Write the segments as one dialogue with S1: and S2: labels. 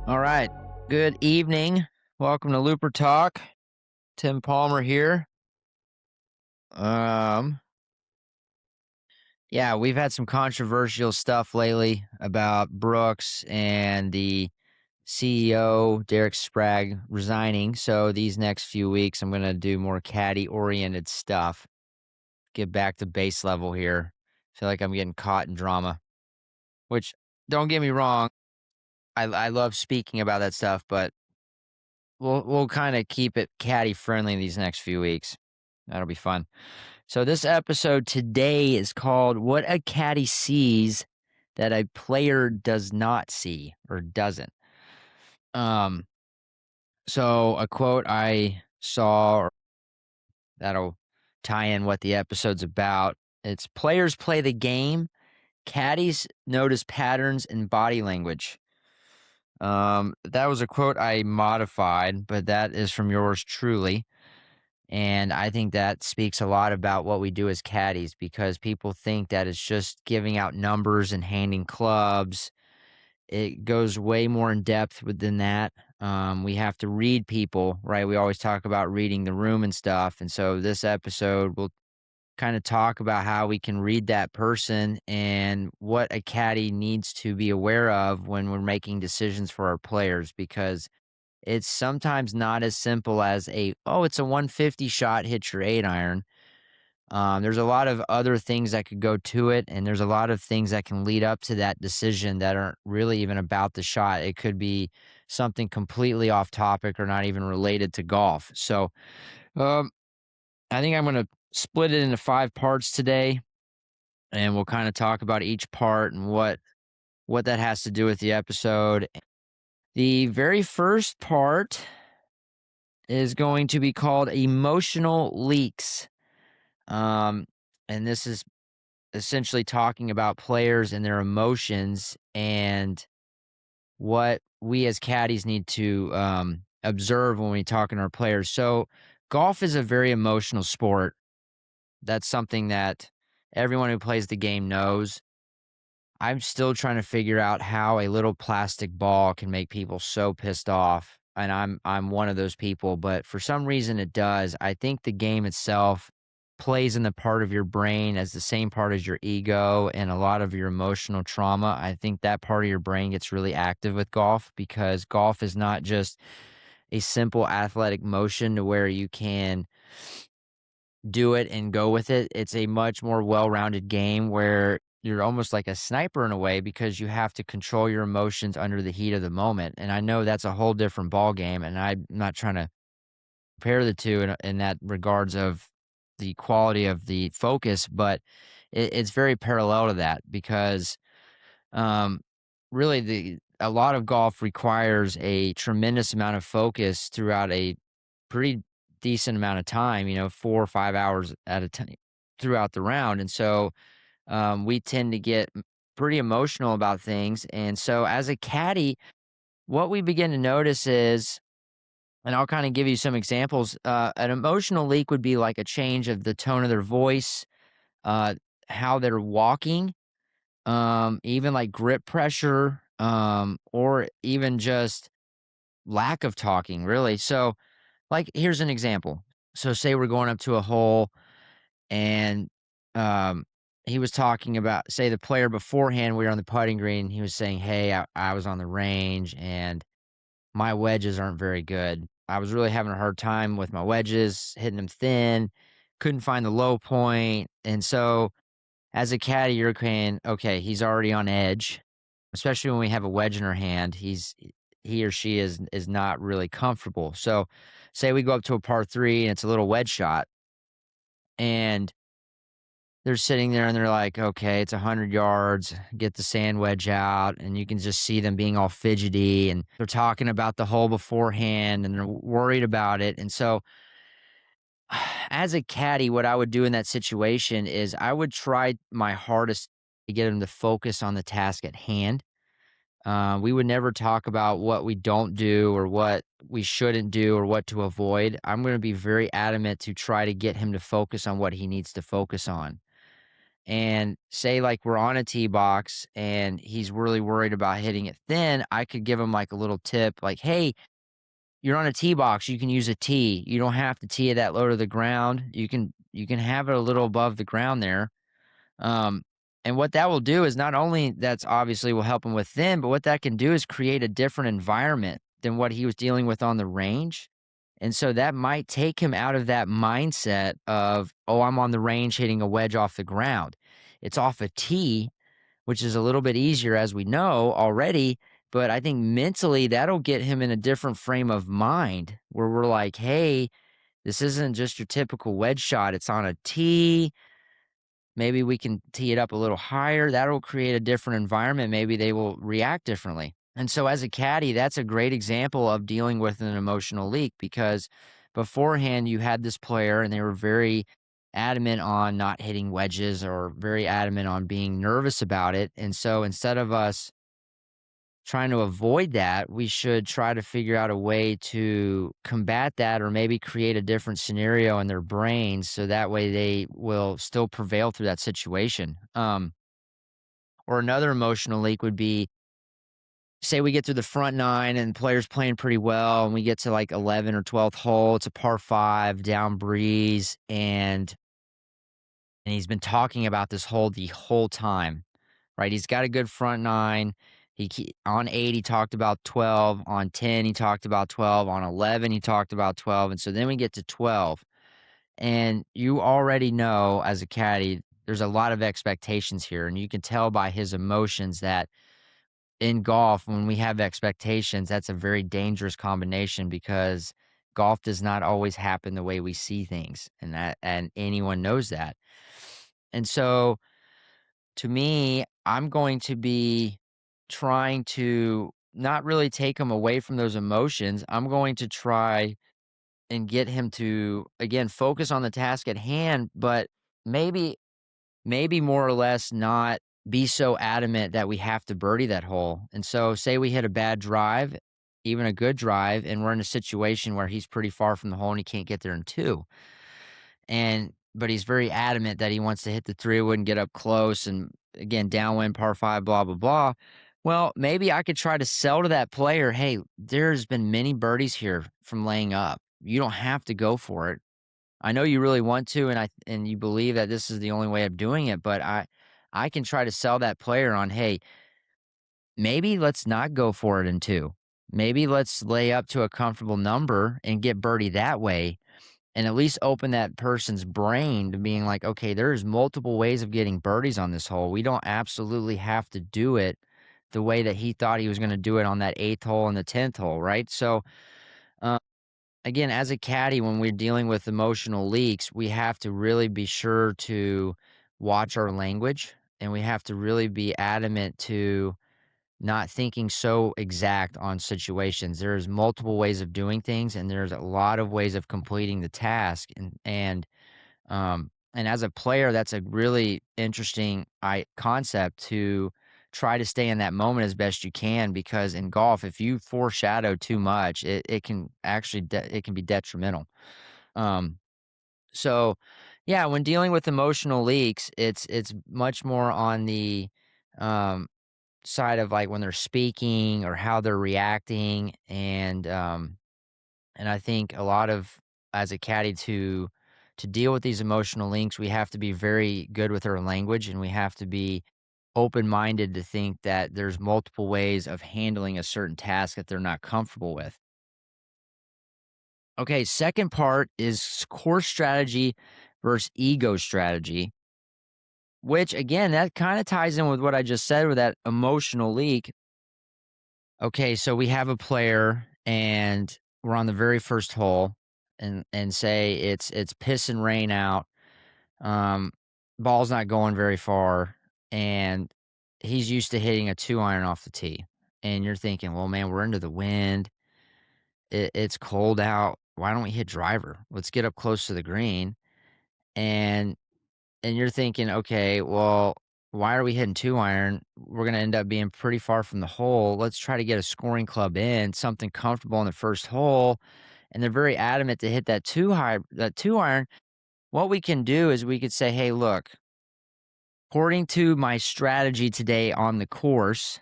S1: All right. Good evening. Welcome to Looper Talk. Tim Palmer here. Um, yeah, we've had some controversial stuff lately about Brooks and the CEO, Derek Sprague, resigning. So these next few weeks, I'm going to do more caddy oriented stuff. Get back to base level here. Feel like I'm getting caught in drama, which don't get me wrong. I love speaking about that stuff, but we'll kind of keep it caddy friendly these next few weeks. That'll be fun. So this episode today is called "What a Caddy Sees That a Player Does Not See or Doesn't." Um, so a quote I saw that'll tie in what the episode's about. It's players play the game, caddies notice patterns in body language. That was a quote I modified, but that is from yours truly. And I think that speaks a lot about what we do as caddies because people think that it's just giving out numbers and handing clubs. It goes way more in depth than that. We have to read people, right? We always talk about reading the room and stuff. And so this episode will kind of talk about how we can read that person and what a caddy needs to be aware of when we're making decisions for our players because it's sometimes not as simple as it's a 150 shot, hit your 8-iron. There's a lot of other things that could go to it, and there's a lot of things that can lead up to that decision that aren't really even about the shot. It could be something completely off topic or not even related to golf. So um, I think I'm going to split it into 5 parts today, and we'll kind of talk about each part and what that has to do with the episode. The very first part is going to be called emotional leaks. And this is essentially talking about players and their emotions and what we as caddies need to observe when we talk to our players. So golf is a very emotional sport. That's something that everyone who plays the game knows. I'm still trying to figure out how a little plastic ball can make people so pissed off. And I'm one of those people, but for some reason it does. I think the game itself plays in the part of your brain as the same part as your ego and a lot of your emotional trauma. I think that part of your brain gets really active with golf because golf is not just a simple athletic motion to where you can do it and go with it. It's a much more well-rounded game where you're almost like a sniper in a way because you have to control your emotions under the heat of the moment. And I know that's a whole different ball game, and I'm not trying to compare the two in that regards of the quality of the focus, but it's very parallel to that because um, really a lot of golf requires a tremendous amount of focus throughout a pretty decent amount of time, 4 or 5 hours at a time throughout the round. And so we tend to get pretty emotional about things. And so as a caddy, what we begin to notice is, and I'll kind of give you some examples. An emotional leak would be like a change of the tone of their voice, uh, how they're walking, even like grip pressure, or even just lack of talking, really. So, like, here's an example. So, say we're going up to a hole and um, he was talking about, say, the player beforehand, we were on the putting green. He was saying, "Hey, I was on the range and my wedges aren't very good. I was really having a hard time with my wedges, hitting them thin, couldn't find the low point." And so, as a caddy, you're saying, okay, he's already on edge, especially when we have a wedge in our hand. He or she is not really comfortable. So, say we go up to a par 3 and it's a little wedge shot, and they're sitting there and they're like, okay, it's 100 yards, get the sand wedge out. And you can just see them being all fidgety and they're talking about the hole beforehand and they're worried about it. And so, as a caddy, what I would do in that situation is I would try my hardest to get them to focus on the task at hand. We would never talk about what we don't do or what we shouldn't do or what to avoid. I'm going to be very adamant to try to get him to focus on what he needs to focus on. And say like we're on a tee box and he's really worried about hitting it thin, I could give him like a little tip like, hey, you're on a tee box, you can use a tee. You don't have to tee it that low to the ground. You can have it a little above the ground there. Um, and what that will do is not only that's obviously will help him with thin, but what that can do is create a different environment than what he was dealing with on the range. And so that might take him out of that mindset of, oh, I'm on the range hitting a wedge off the ground. It's off a tee, which is a little bit easier as we know already. But I think mentally that'll get him in a different frame of mind where we're like, hey, this isn't just your typical wedge shot. It's on a tee. Maybe we can tee it up a little higher. That'll create a different environment. Maybe they will react differently. And so, as a caddy, that's a great example of dealing with an emotional leak because beforehand you had this player and they were very adamant on not hitting wedges or very adamant on being nervous about it. And so, instead of us trying to avoid that, we should try to figure out a way to combat that or maybe create a different scenario in their brains so that way they will still prevail through that situation. Or another emotional leak would be say we get through the front nine and the player's playing pretty well and we get to like 11 or 12th hole. It's a par five, down breeze, and he's been talking about this hole the whole time, right? He's got a good front nine. On 8 he talked about 12, on 10 he talked about 12, on 11 he talked about 12, and so then we get to 12. And you already know as a caddy there's a lot of expectations here, and you can tell by his emotions that in golf when we have expectations, that's a very dangerous combination because golf does not always happen the way we see things, and anyone knows that. And so to me, I'm going to be trying to not really take him away from those emotions. I'm going to try and get him to, again, focus on the task at hand, but maybe, maybe more or less not be so adamant that we have to birdie that hole. And so, say we hit a bad drive, even a good drive, and we're in a situation where he's pretty far from the hole and he can't get there in two but he's very adamant that he wants to hit the 3-wood and get up close and again downwind par 5 blah blah blah. Well, maybe I could try to sell to that player, hey, there's been many birdies here from laying up. You don't have to go for it. I know you really want to and you believe that this is the only way of doing it, but I can try to sell that player on, hey, maybe let's not go for it in 2. Maybe let's lay up to a comfortable number and get birdie that way and at least open that person's brain to being like, okay, there's multiple ways of getting birdies on this hole. We don't absolutely have to do it the way that he thought he was going to do it on that 8th hole and the 10th hole, right? So, uh, again, as a caddy, when we're dealing with emotional leaks, we have to really be sure to watch our language and we have to really be adamant to not thinking so exact on situations. There's multiple ways of doing things, and there's a lot of ways of completing the task. And as a player, that's a really interesting concept to try to stay in that moment as best you can. Because in golf, if you foreshadow too much, it can actually it can be detrimental. Um, so, yeah, when dealing with emotional leaks, it's much more on the um, side of like when they're speaking or how they're reacting and I think a lot of as a caddy to deal with these emotional links we have to be very good with our language and we have to be open-minded to think that there's multiple ways of handling a certain task that they're not comfortable with. Okay, second part is course strategy versus ego strategy, which again that kind of ties in with what I just said with that emotional leak. Okay, so we have a player and we're on the very first hole and say it's piss and rain out. Um Ball's not going very far and he's used to hitting a 2-iron off the tee. And you're thinking, "Well, man, we're into the wind. It's cold out. Why don't we hit driver? Let's get up close to the green." And and you're thinking, okay, well, why are we hitting 2-iron? We're going to end up being pretty far from the hole. Let's try to get a scoring club in, something comfortable in the first hole. And they're very adamant to hit that 2-iron. What we can do is we could say, hey, look, According to my strategy today on the course,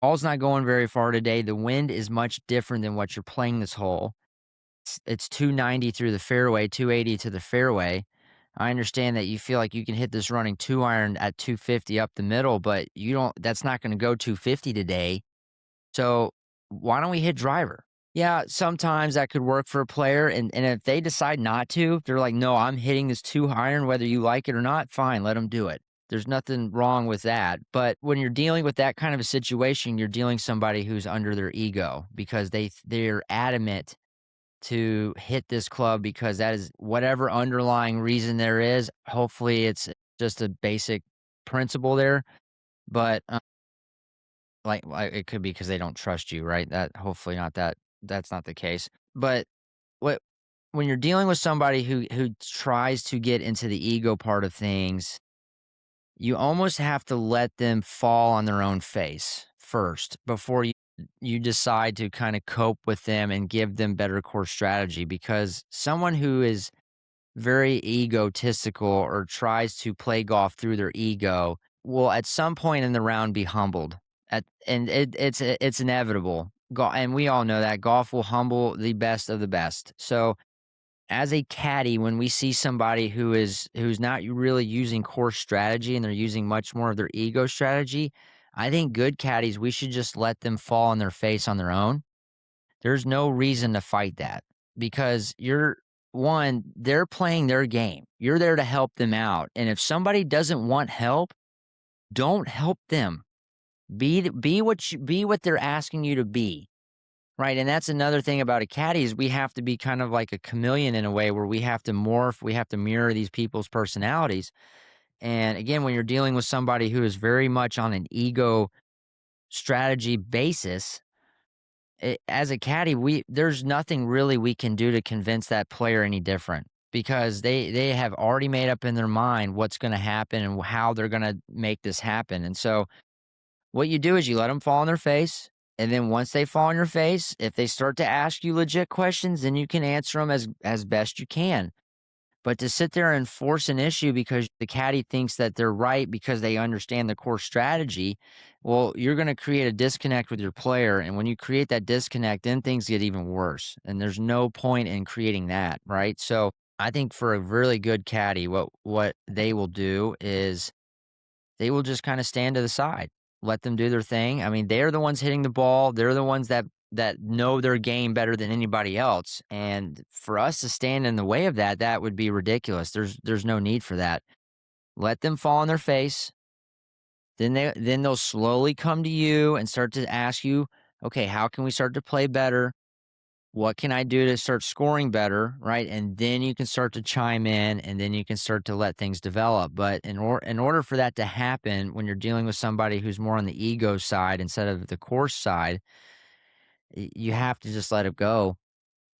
S1: ball's not going very far today. The wind is much different than what you're playing this hole. It's 290 through the fairway, 280 to the fairway. I understand that you feel like you can hit this running 2-iron at 250 up the middle, but you don't that's not gonna go 250 today. So, why don't we hit driver? Yeah, sometimes that could work for a player, and if they decide not to, if they're like, "No, I'm hitting this 2-iron whether you like it or not," fine, let them do it. There's nothing wrong with that, but when you're dealing with that kind of a situation, you're dealing somebody who's under their ego because they're adamant to hit this club because that is whatever underlying reason there is. Hopefully, it's just a basic principle there, but, like, it could be because they don't trust you, right? That hopefully not that's not the case. But what when you're dealing with somebody who tries to get into the ego part of things, you almost have to let them fall on their own face first before you decide to kind of cope with them and give them better core strategy because someone who is very egotistical or tries to play golf through their ego will at some point in the round be humbled. It's inevitable. And we all know that golf will humble the best of the best. So as a caddy, when we see somebody who's not really using core strategy and they're using much more of their ego strategy, I think good caddies, we should just let them fall on their face on their own. There's no reason to fight that because they're playing their game. You're there to help them out. And if somebody doesn't want help, don't help them. Be what they're asking you to be. Right. And that's another thing about a caddy is we have to be kind of like a chameleon in a way where we have to morph, we have to mirror these people's personalities. And again, when you're dealing with somebody who is very much on an ego strategy basis, as a caddy, there's nothing really we can do to convince that player any different because they have already made up in their mind what's going to happen and how they're going to make this happen. And so what you do is you let them fall on their face, and then once they fall on your face, if they start to ask you legit questions, then you can answer them as best you can. But to sit there and force an issue because the caddy thinks that they're right because they understand the core strategy, well, you're going to create a disconnect with your player. And when you create that disconnect, then things get even worse. And there's no point in creating that, right? So I think for a really good caddy, what they will do is they will just kind of stand to the side, let them do their thing. I mean, they're the ones hitting the ball. They're the ones that know their game better than anybody else. And for us to stand in the way of that, that would be ridiculous. There's no need for that. Let them fall on their face. Then they'll slowly come to you and start to ask you, okay, how can we start to play better? What can I do to start scoring better, right? And then you can start to chime in and then you can start to let things develop. But in order for that to happen, when you're dealing with somebody who's more on the ego side instead of the course side, you have to just let it go.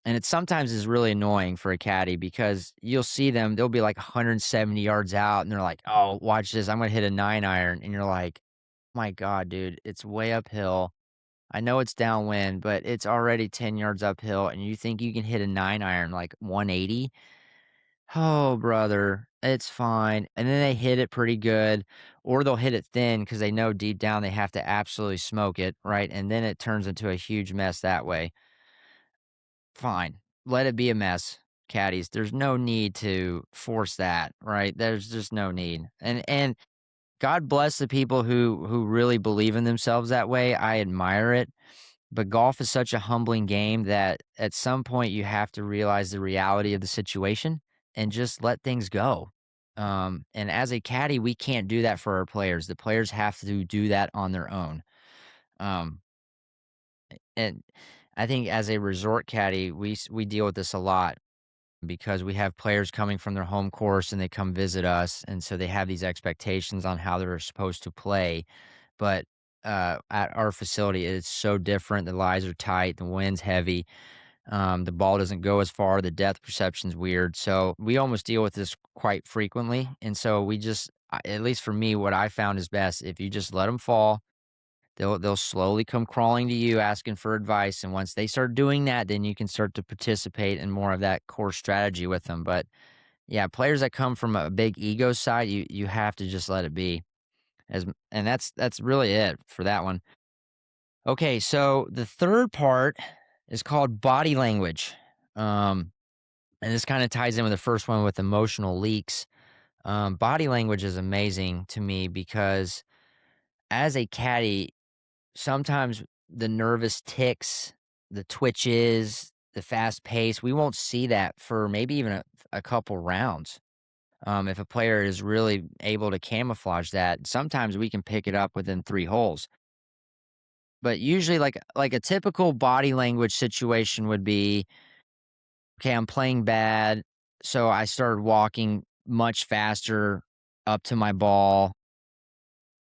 S1: And it sometimes is really annoying for a caddy because you'll see them, they'll be like 170 yards out and they're like, oh, watch this. I'm going to hit a 9-iron. And you're like, my God, dude, it's way uphill. I know it's downwind, but it's already 10 yards uphill, and you think you can hit a 9-iron like 180? Oh, brother, it's fine. And then they hit it pretty good, or they'll hit it thin because they know deep down they have to absolutely smoke it, right? And then it turns into a huge mess that way. Fine. Let it be a mess, caddies. There's no need to force that, right? There's just no need. And God bless the people who really believe in themselves that way. I admire it. But golf is such a humbling game that at some point you have to realize the reality of the situation and just let things go. And as a caddy, we can't do that for our players. The players have to do that on their own. Um, and I think as a resort caddy, we deal with this a lot because we have players coming from their home course and they come visit us, and so they have these expectations on how they're supposed to play. But at our facility, it's so different. The lies are tight, the wind's heavy, the ball doesn't go as far, the depth perception's weird. So we almost deal with this quite frequently, and so at least for me, what I found is best if you just let them fall. They'll slowly come crawling to you asking for advice, and once they start doing that, then you can start to participate in more of that core strategy with them. But Yeah, players that come from a big ego side, you have to just let it be. And that's really it for that one. Okay, so the third part is called body language. Um, and this kind of ties in with the first one with emotional leaks. Body language is amazing to me because as a caddy, sometimes the nervous ticks, the twitches, the fast pace, we won't see that for maybe even a couple rounds. If a player is really able to camouflage that, sometimes we can pick it up within 3 holes. But usually, like a typical body language situation would be, okay, I'm playing bad, so I started walking much faster up to my ball.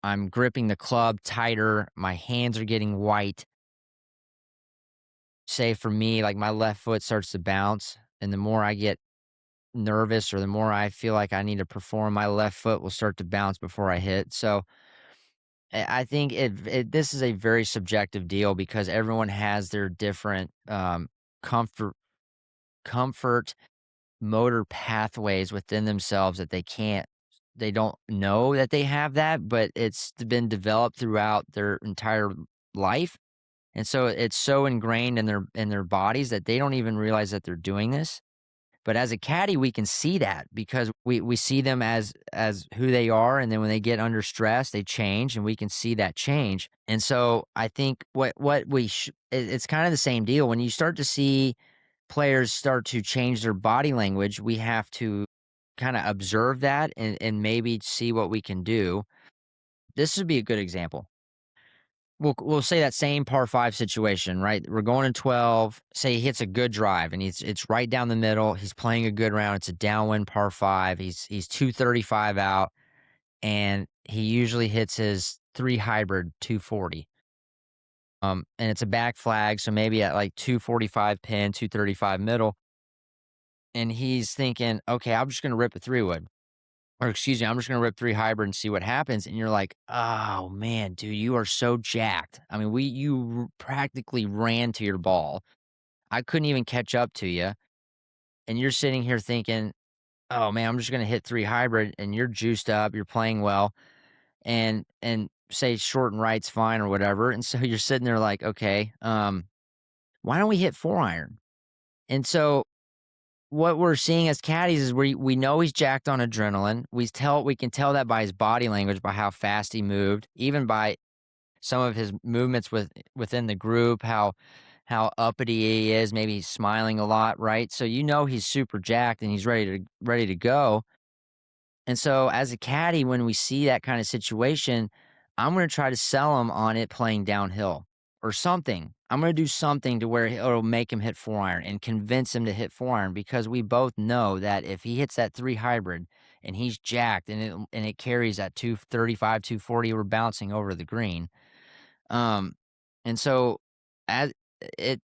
S1: I'm gripping the club tighter. My hands are getting white. Say for me, like my left foot starts to bounce, and the more I get nervous or the more I feel like I need to perform, my left foot will start to bounce before I hit. So I think this is a very subjective deal because everyone has their different comfort comfort motor pathways within themselves that they don't know that they have that, but it's been developed throughout their entire life. And so it's so ingrained in their bodies that they don't even realize that they're doing this. But as a caddy, we can see that because we see them as who they are, and then when they get under stress, they change, and we can see that change. And so I think it's kind of the same deal when you start to see players start to change their body language. We have to kind of observe that and maybe see what we can do. This would be a good example. We'll say that same par 5 situation, right? We're going in 12, say he hits a good drive and it's right down the middle. He's playing a good round. It's a downwind par 5. He's 235 out and he usually hits his 3 hybrid 240. And it's a back flag, so maybe at like 245 pin, 235 middle, and he's thinking, "Okay, I'm just going to rip a 3 wood." Or excuse me, I'm just gonna rip 3 hybrid and see what happens, and you're like, "Oh, man, dude, you are so jacked." I mean, you practically ran to your ball. I couldn't even catch up to you, and you're sitting here thinking, "Oh, man, I'm just gonna hit 3 hybrid," and you're juiced up, you're playing well, and say short and right's fine or whatever, and so you're sitting there like, "Okay, why don't we hit 4 iron?" And so what we're seeing as caddies is we know he's jacked on adrenaline. We can tell that by his body language, by how fast he moved, even by some of his movements within the group, how uppity he is. Maybe he's smiling a lot, right? So you know he's super jacked and he's ready to go. And so as a caddy, when we see that kind of situation, I'm going to try to sell him on it playing downhill or something. I'm going to do something to where it'll make him hit 4 iron and convince him to hit 4 iron because we both know that if he hits that 3 hybrid and he's jacked and it carries that 235, 240, we're bouncing over the green. Um, and so as it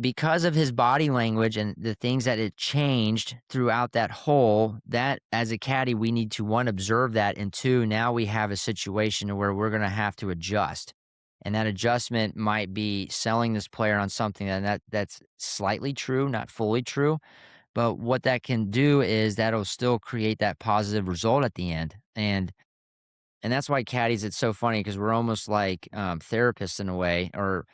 S1: because of his body language and the things that it changed throughout that hole, that as a caddy, we need to one, observe that, and two, now we have a situation where we're going to have to adjust. And that adjustment might be selling this player on something that's slightly true, not fully true. But what that can do is that'll still create that positive result at the end. And that's why caddies, it's so funny because we're almost like therapists in a way, or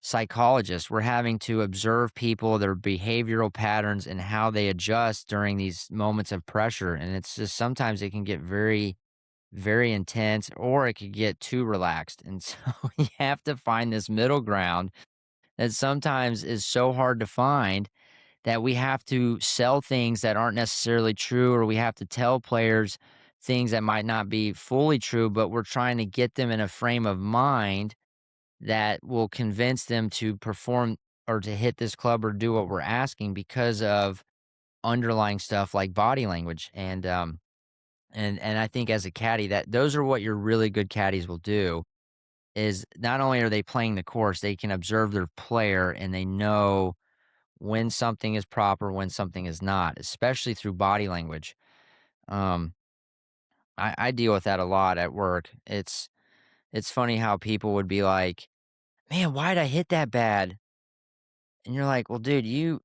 S1: psychologists. We're having to observe people, their behavioral patterns, and how they adjust during these moments of pressure. And it's just sometimes it can get very, very intense, or it could get too relaxed. And so you have to find this middle ground that sometimes is so hard to find that we have to sell things that aren't necessarily true, or we have to tell players things that might not be fully true, but we're trying to get them in a frame of mind that will convince them to perform or to hit this club or do what we're asking because of underlying stuff like body language. And I think as a caddy, that those are what your really good caddies will do, is not only are they playing the course, they can observe their player and they know when something is proper, when something is not, especially through body language. Um, I deal with that a lot at work. It's funny how people would be like, "Man, why'd I hit that bad?" And you're like, "Well, dude,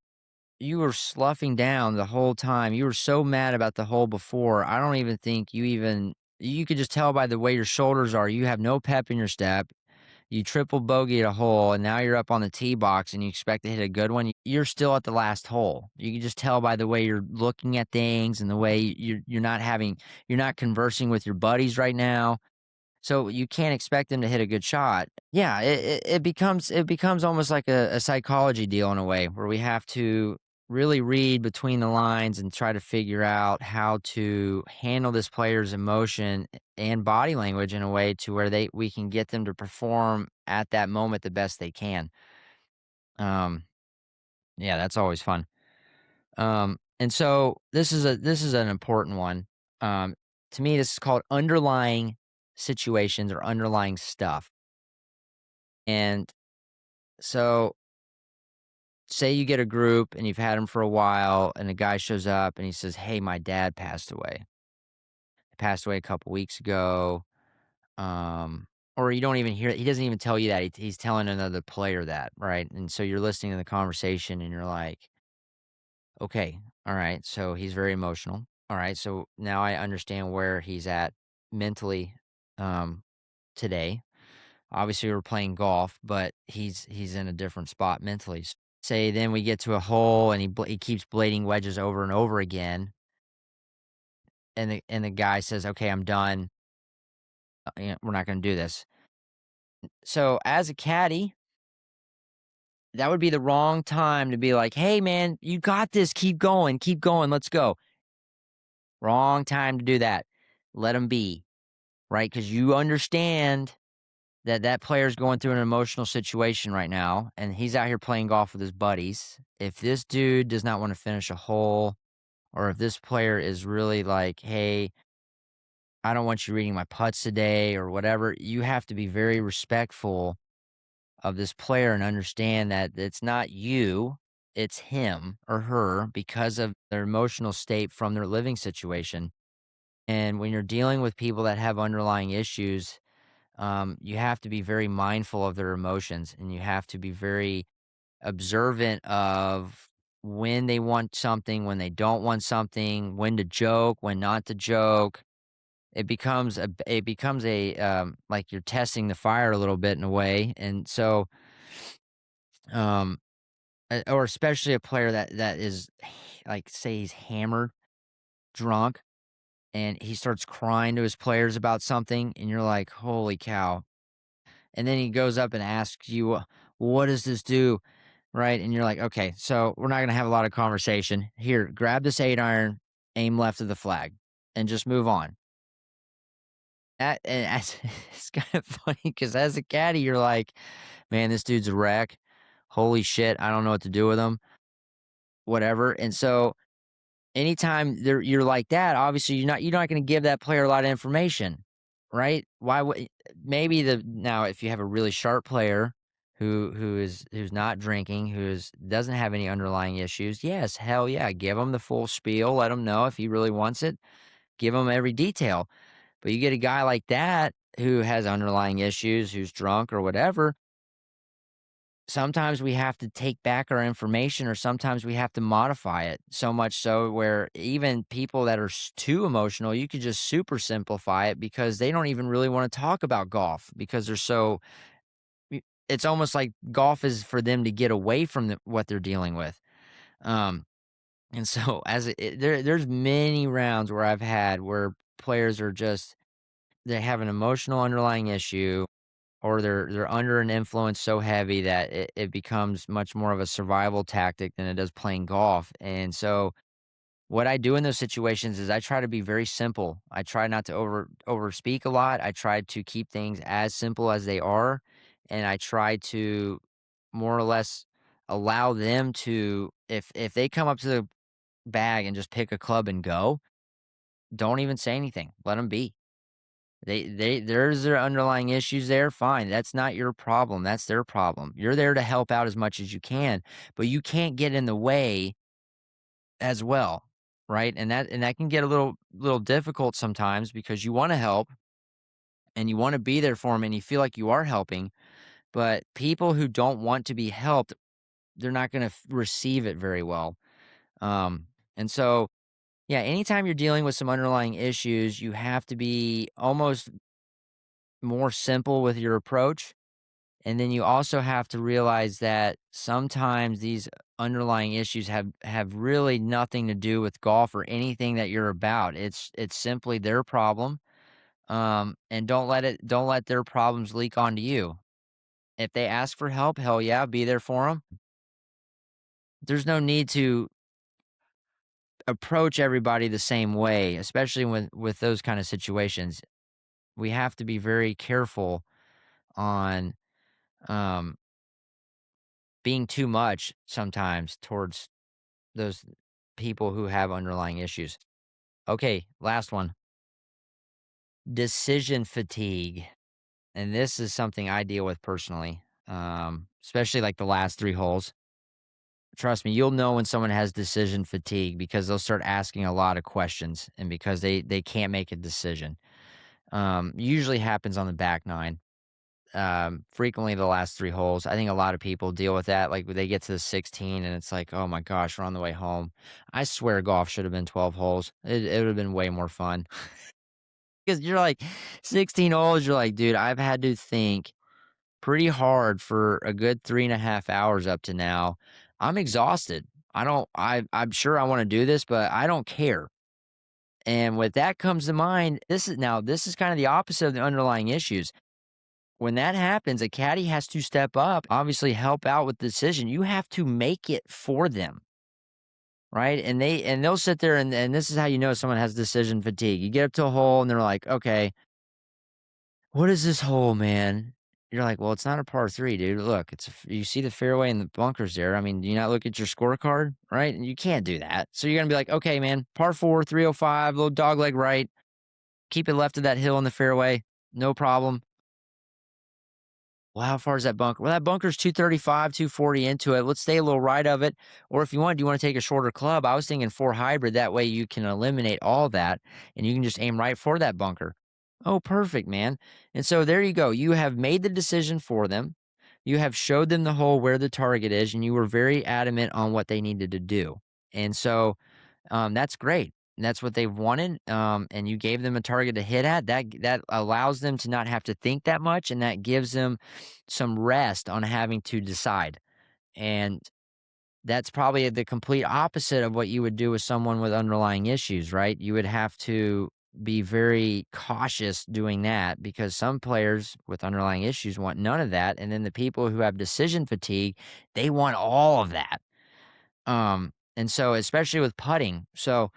S1: you were sloughing down the whole time. You were so mad about the hole before. I don't even think you could just tell by the way your shoulders are. You have no pep in your step. You triple bogeyed a hole, and now you're up on the tee box, and you expect to hit a good one. You're still at the last hole. You can just tell by the way you're looking at things and the way you're not conversing with your buddies right now. So you can't expect them to hit a good shot. Yeah, it becomes almost like a psychology deal in a way where we have to really read between the lines and try to figure out how to handle this player's emotion and body language in a way to where we can get them to perform at that moment the best they can. Um, yeah, that's always fun. And so this is an important one. Um, to me, this is called underlying situations or underlying stuff. And so say you get a group and you've had them for a while and a guy shows up and he says, "Hey, my dad passed away. He passed away a couple weeks ago." Or you don't even hear he doesn't even tell you that. He's telling another player that, right? And so you're listening to the conversation and you're like, "Okay, all right, so he's very emotional. All right, so now I understand where he's at mentally um today. Obviously, we're playing golf, but he's in a different spot mentally. Say then we get to a hole and he keeps blading wedges over and over again, and the guy says, "Okay, I'm done. We're not going to do this." So as a caddy, that would be the wrong time to be like, "Hey, man, you got this. Keep going. Let's go." Wrong time to do that. Let him be, right? Because you understand that player's going through an emotional situation right now, and he's out here playing golf with his buddies. If this dude does not want to finish a hole, or if this player is really like, "Hey, I don't want you reading my putts today," or whatever, you have to be very respectful of this player and understand that it's not you, it's him or her because of their emotional state from their living situation. And when you're dealing with people that have underlying issues, you have to be very mindful of their emotions and you have to be very observant of when they want something, when they don't want something, when to joke, when not to joke. It becomes a like you're testing the fire a little bit in a way. And so um or especially a player that is like say he's hammered, drunk, and he starts crying to his players about something and you're like, "Holy cow." And then he goes up and asks you, "What does this do?" Right? And you're like, "Okay, so we're not gonna have a lot of conversation. Here, grab this 8 iron, aim left of the flag, and just move on." It's kind of funny because as a caddy, you're like, "Man, this dude's a wreck. Holy shit, I don't know what to do with him." Whatever. And so anytime you're like that, obviously you're not gonna give that player a lot of information, right? Why would maybe the now if you have a really sharp player who's not drinking, doesn't have any underlying issues, yes, hell yeah, give him the full spiel, let him know if he really wants it, give him every detail. But you get a guy like that who has underlying issues, who's drunk or whatever, sometimes we have to take back our information or sometimes we have to modify it so much so where even people that are too emotional, you could just super simplify it because they don't even really want to talk about golf because they're so it's almost like golf is for them to get away from what they're dealing with. um and so there's many rounds where I've had where players are just they have an emotional underlying issue or they're under an influence so heavy that it becomes much more of a survival tactic than it does playing golf. And so what I do in those situations is I try to be very simple. I try not to over speak a lot. I try to keep things as simple as they are. And I try to more or less allow them to if they come up to the bag and just pick a club and go, don't even say anything. Let them be. There's their underlying issues there, fine, that's not your problem, that's their problem. You're there to help out as much as you can, but you can't get in the way as well, right? And that can get a little difficult sometimes because you wanna help and you wanna be there for them and you feel like you are helping, but people who don't want to be helped, they're not gonna receive it very well. And so, yeah, anytime you're dealing with some underlying issues, you have to be almost more simple with your approach. And then you also have to realize that sometimes these underlying issues have really nothing to do with golf or anything that you're about. It's simply their problem. And don't let their problems leak onto you. If they ask for help, hell yeah, be there for them. There's no need to approach everybody the same way, especially with those kind of situations. We have to be very careful on um, being too much sometimes towards those people who have underlying issues. Okay, last one. Decision fatigue. And this is something I deal with personally, especially like the last 3 holes. Trust me, you'll know when someone has decision fatigue because they'll start asking a lot of questions and because they can't make a decision. Usually happens on the back nine. Frequently the last 3 holes. I think a lot of people deal with that. Like they get to the 16 and it's like, oh my gosh, we're on the way home. I swear golf should have been 12 holes. It would have been way more fun. Because you're like 16 holes, you're like, dude, I've had to think pretty hard for a good 3.5 hours up to now. I'm exhausted. I'm sure I want to do this, but I don't care. And with that comes to mind, this is kind of the opposite of the underlying issues. When that happens, a caddy has to step up, obviously help out with the decision. You have to make it for them, right? They'll sit there and this is how you know someone has decision fatigue. You get up to a hole and they're like, okay, what is this hole, man? You're like, well, it's not a par three, dude. Look, you see the fairway and the bunkers there. I mean, do you not look at your scorecard, right? And you can't do that. So you're gonna be like, okay, man, par four, 305, little dog leg right. Keep it left of that hill in the fairway, no problem. Well, how far is that bunker? Well, that bunker's 235, 240 into it. Let's stay a little right of it. Or if you want, do you want to take a shorter club? I was thinking 4 hybrid. That way you can eliminate all that and you can just aim right for that bunker. Oh, perfect, man. And so there you go. You have made the decision for them. You have showed them the hole where the target is, and you were very adamant on what they needed to do. And so that's great. That's what they've wanted. And you gave them a target to hit at. That allows them to not have to think that much, and that gives them some rest on having to decide. And that's probably the complete opposite of what you would do with someone with underlying issues, right? You would have to be very cautious doing that because some players with underlying issues want none of that. And then the people who have decision fatigue, they want all of that. And so especially with putting. So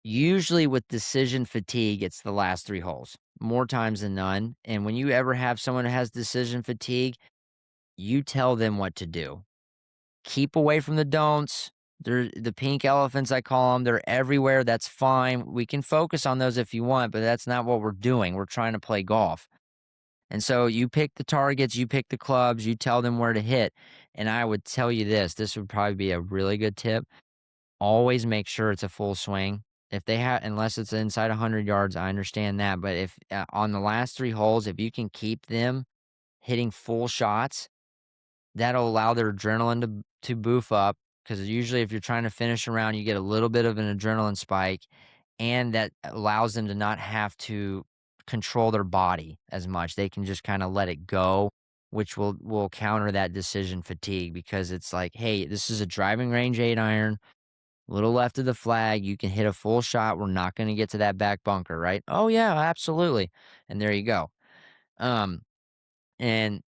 S1: usually with decision fatigue, it's the last 3 holes, more times than none. And when you ever have someone who has decision fatigue, you tell them what to do. Keep away from the don'ts. They're the pink elephants, I call them. They're everywhere. That's fine. We can focus on those if you want, but that's not what we're doing. We're trying to play golf. And so you pick the targets, you pick the clubs, you tell them where to hit. And I would tell you this would probably be a really good tip. Always make sure it's a full swing. If they have, unless it's inside 100 yards, I understand that. But if on the last 3 holes, if you can keep them hitting full shots, that'll allow their adrenaline to boof up because usually if you're trying to finish around, you get a little bit of an adrenaline spike, and that allows them to not have to control their body as much. They can just kind of let it go, which will counter that decision fatigue because it's like, hey, this is a driving range 8-iron, little left of the flag. You can hit a full shot. We're not going to get to that back bunker, right? Oh yeah, absolutely. And there you go. Um, and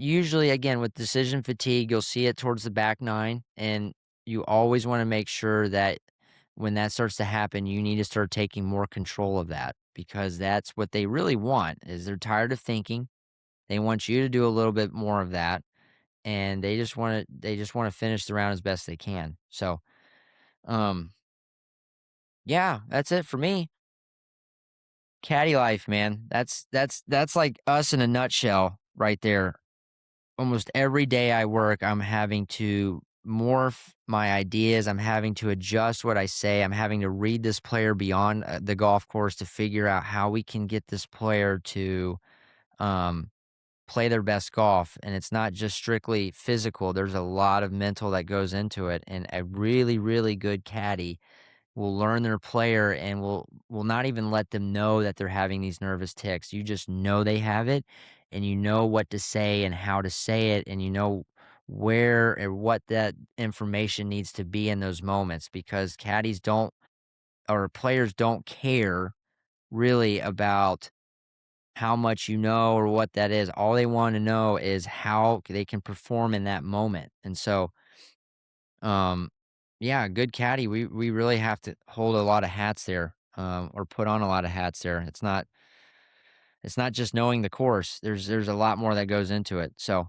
S1: usually again with decision fatigue, you'll see it towards the back nine, and you always want to make sure that when that starts to happen, you need to start taking more control of that because that's what they really want is they're tired of thinking. They want you to do a little bit more of that, and they just want to finish the round as best they can. So, um, yeah, that's it for me. Caddy life, man. That's like us in a nutshell right there. Almost every day I work, I'm having to morph my ideas. I'm having to adjust what I say. I'm having to read this player beyond the golf course to figure out how we can get this player to um, play their best golf, and it's not just strictly physical. There's a lot of mental that goes into it, and a really, really good caddy will learn their player and will not even let them know that they're having these nervous tics. You just know they have it, and you know what to say and how to say it, and you know where or what that information needs to be in those moments, because caddies don't, or players don't care really about how much you know or what that is. All they want to know is how they can perform in that moment. And so, um, yeah, good caddy. We really have to hold a lot of hats there, or put on a lot of hats there. It's not just knowing the course. There's a lot more that goes into it. So,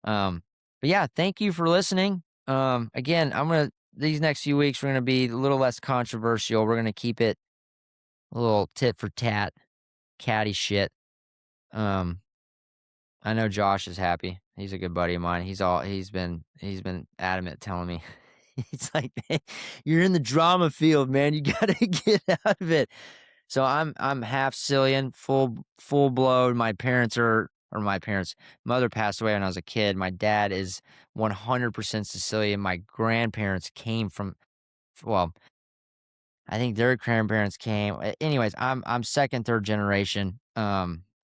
S1: but yeah, thank you for listening. Again, these next few weeks we're gonna be a little less controversial. We're gonna keep it a little tit for tat, caddy shit. Um, I know Josh is happy. He's a good buddy of mine. He's been adamant telling me. He's like, "Man, you're in the drama field, man. You gotta get out of it." So I'm half Sicilian, full blown. My parents' mother passed away when I was a kid. My dad is 100% Sicilian. My grandparents came from, well, I think their grandparents came. Anyways, I'm second, third generation.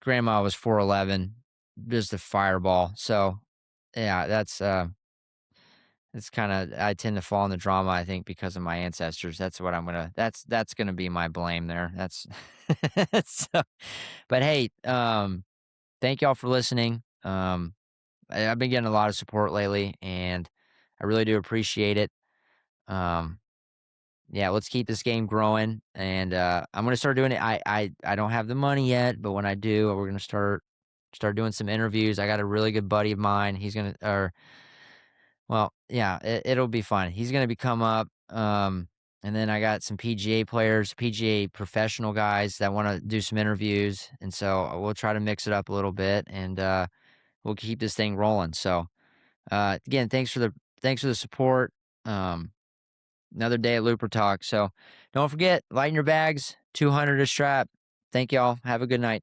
S1: Grandma was 4'11", just a fireball. So yeah, it's kind of, I tend to fall in the drama, I think, because of my ancestors. That's gonna be my blame there. That's so, but hey, thank y'all for listening. I've been getting a lot of support lately, and I really do appreciate it. Um, yeah, let's keep this game growing, and I'm gonna start doing it. I don't have the money yet, but when I do, we're gonna start doing some interviews. I got a really good buddy of mine. He's gonna, or well, yeah, it'll be fun. He's gonna be come up, and then I got some PGA players, PGA professional guys that want to do some interviews, and so we'll try to mix it up a little bit, and we'll keep this thing rolling. So, again, thanks for the support. Um, Another day at Looper Talk. So don't forget, lighten your bags, 200 a strap. Thank y'all. Have a good night.